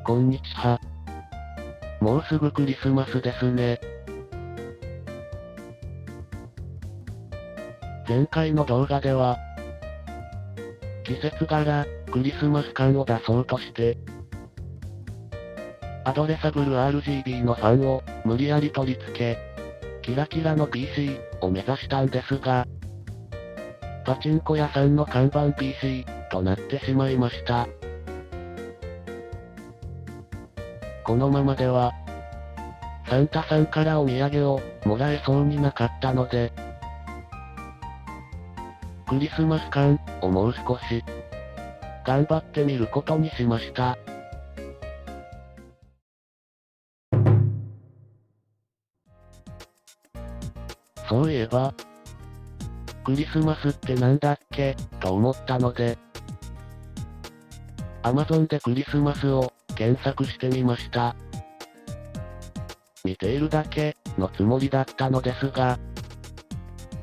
こんにちは。もうすぐクリスマスですね。前回の動画では、季節柄、クリスマス感を出そうとして、アドレサブル RGB のファンを無理やり取り付け、キラキラの PC を目指したんですが、パチンコ屋さんの看板 PC となってしまいました。このままでは、サンタさんからお土産をもらえそうになかったので、クリスマス感をもう少し頑張ってみることにしました。そういえば、クリスマスってなんだっけと思ったので、Amazon でクリスマスを検索してみました。見ているだけのつもりだったのですが、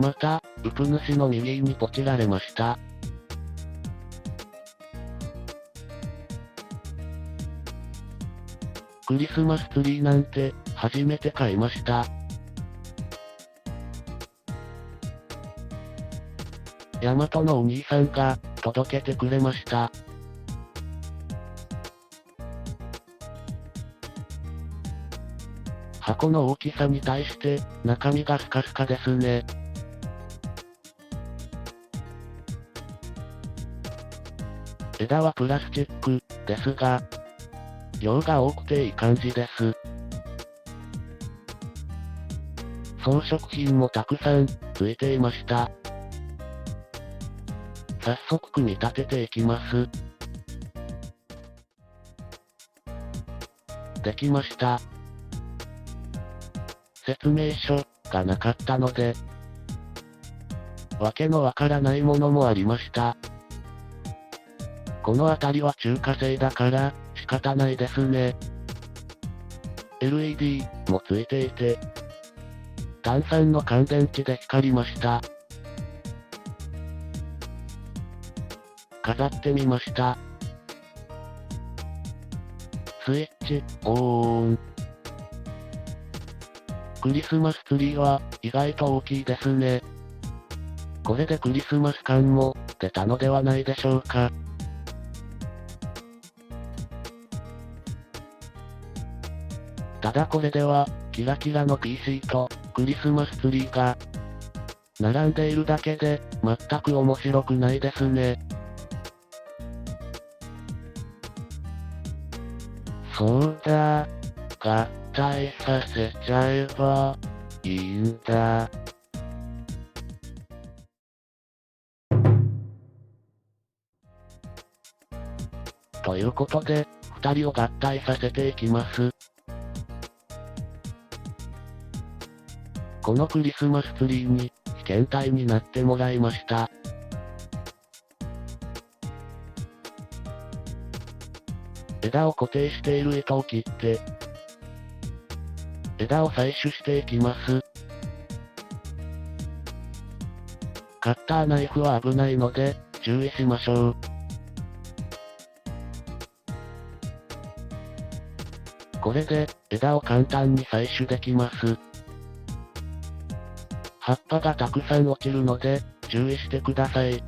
また、うぷ主の右にポチられました。クリスマスツリーなんて初めて買いました。ヤマトのお兄さんが届けてくれました。箱の大きさに対して中身がスカスカですね。枝はプラスチックですが、量が多くていい感じです。装飾品もたくさんついていました。早速組み立てていきます。できました。説明書がなかったので、わけのわからないものもありました。この辺りは中華製だから仕方ないですね。LED もついていて、単3の乾電池で光りました。飾ってみました。スイッチ、オン。クリスマスツリーは意外と大きいですね。これでクリスマス感も出たのではないでしょうか。ただこれでは、キラキラの PC とクリスマスツリーが並んでいるだけで全く面白くないですね。そうだ、合体させちゃえばいいんだ。ということで、2人を合体させていきます。このクリスマスツリーに被験体になってもらいました。枝を固定している糸を切って、枝を採取していきます。カッターナイフは危ないので、注意しましょう。これで、枝を簡単に採取できます。葉っぱがたくさん落ちるので、注意してください。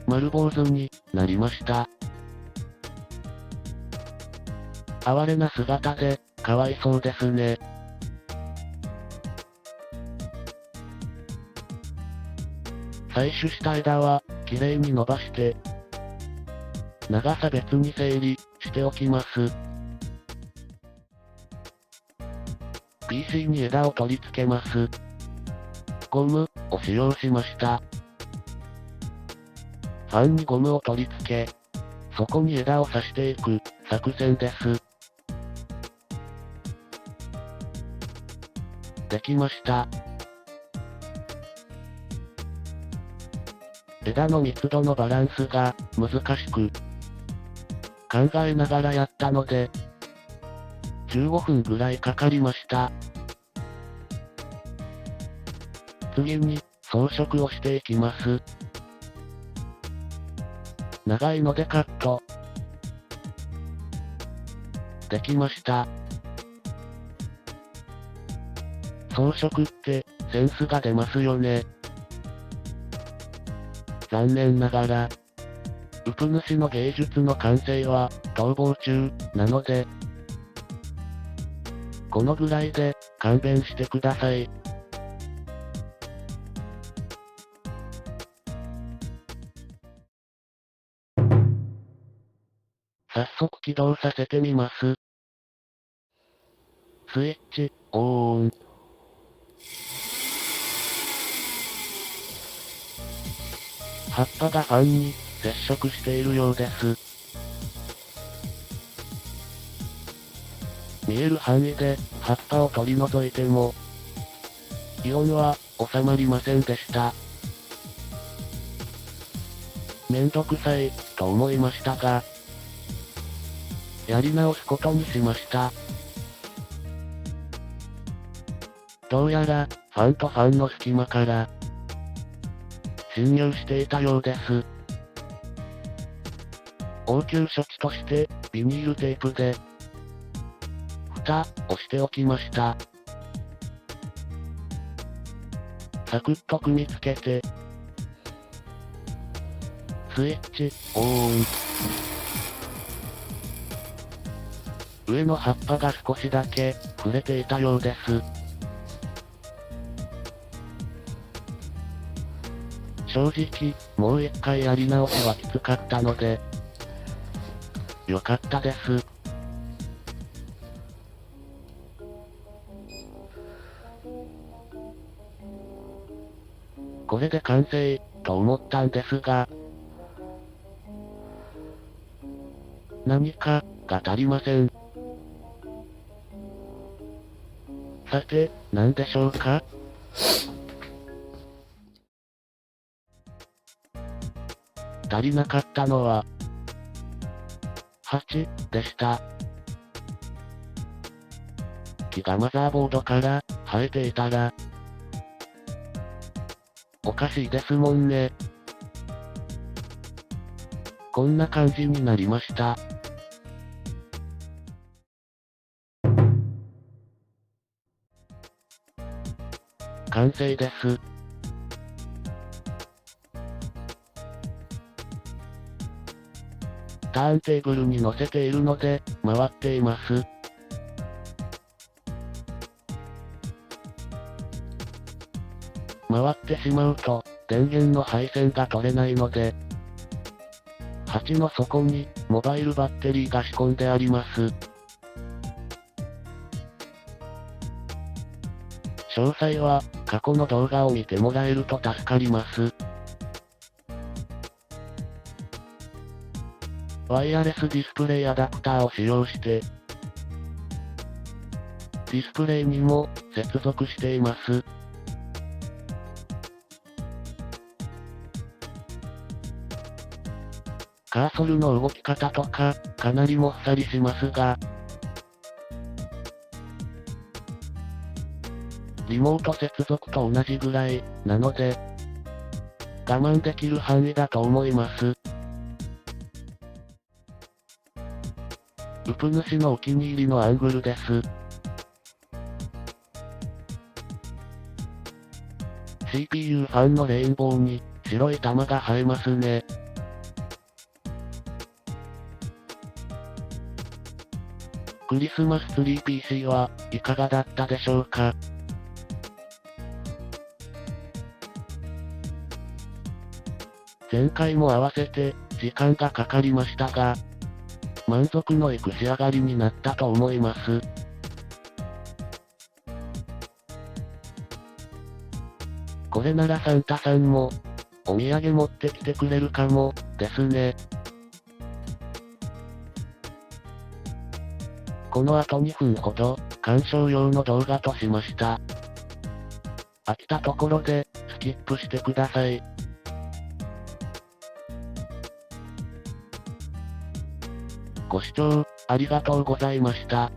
丸坊主になりました。哀れな姿で、かわいそうですね。採取した枝は、きれいに伸ばして、長さ別に整理しておきます。PC に枝を取り付けます。ゴムを使用しました。ファンにゴムを取り付け、そこに枝を刺していく作戦です。できました。枝の密度のバランスが難しく、考えながらやったので、15分ぐらいかかりました。次に装飾をしていきます。長いのでカット。できました。装飾ってセンスが出ますよね。残念ながら、ウプ主の芸術の完成は逃亡中なので、このぐらいで勘弁してください。早速起動させてみます。スイッチ、オン。葉っぱがファンに接触しているようです。見える範囲で葉っぱを取り除いても、イオンは収まりませんでした。めんどくさいと思いましたが、やり直すことにしました。どうやら、ファンとファンの隙間から、侵入していたようです。応急処置として、ビニールテープで、蓋をしておきました。サクッと組み付けて、スイッチ、オン。上の葉っぱが少しだけ触れていたようです。正直、もう一回やり直しはきつかったので、よかったです。これで完成、と思ったんですが、何か、が足りません。さて、何でしょうか？足りなかったのは、8でした。木がマザーボードから生えていたら、おかしいですもんね。こんな感じになりました。完成です。ターンテーブルに乗せているので、回っています。回ってしまうと、電源の配線が取れないので、鉢の底に、モバイルバッテリーが仕込んであります。詳細は、過去の動画を見てもらえると助かります。ワイヤレスディスプレイアダプターを使用して、ディスプレイにも接続しています。カーソルの動き方とか、かなりもっさりしますが、リモート接続と同じぐらい、なので、我慢できる範囲だと思います。ウプ主のお気に入りのアングルです。CPU ファンのレインボーに、白い玉が映えますね。クリスマスツリー PC はいかがだったでしょうか？前回も合わせて、時間がかかりましたが、満足のいく仕上がりになったと思います。これならサンタさんも、お土産持ってきてくれるかも、ですね。この後2分ほど、鑑賞用の動画としました。飽きたところで、スキップしてください。ご視聴、ありがとうございました。